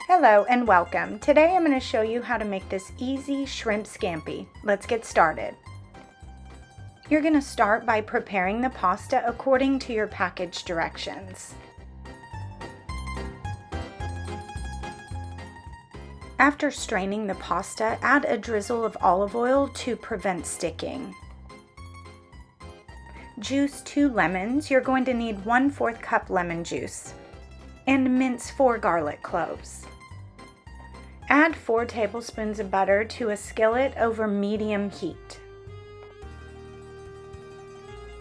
Hello and welcome. Today I'm going to show you how to make this easy shrimp scampi. Let's get started. You're going to start by preparing the pasta according to your package directions. After straining the pasta, add a drizzle of olive oil to prevent sticking. Juice 2 lemons. You're going to need 1/4 cup lemon juice. And mince 4 garlic cloves. Add 4 tablespoons of butter to a skillet over medium heat.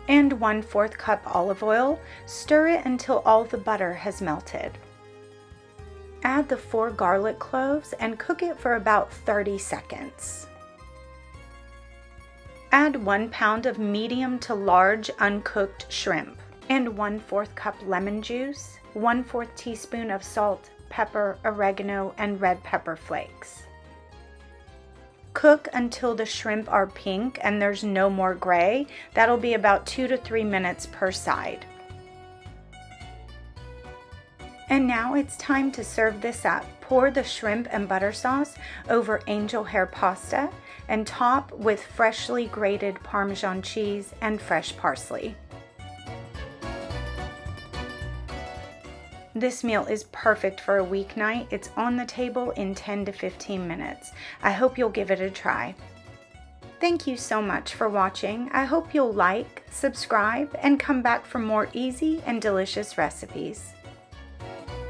And 1/4 cup olive oil. Stir it until all the butter has melted. Add the 4 garlic cloves and cook it for about 30 seconds. Add 1 pound of medium to large uncooked shrimp and 1/4 cup lemon juice, 1/4 teaspoon of salt, pepper, oregano, and red pepper flakes. Cook until the shrimp are pink and there's no more gray. That'll be about 2 to 3 minutes per side. And now it's time to serve this up. Pour the shrimp and butter sauce over angel hair pasta and top with freshly grated Parmesan cheese and fresh parsley. This meal is perfect for a weeknight. It's on the table in 10 to 15 minutes. I hope you'll give it a try. Thank you so much for watching. I hope you'll like, subscribe, and come back for more easy and delicious recipes.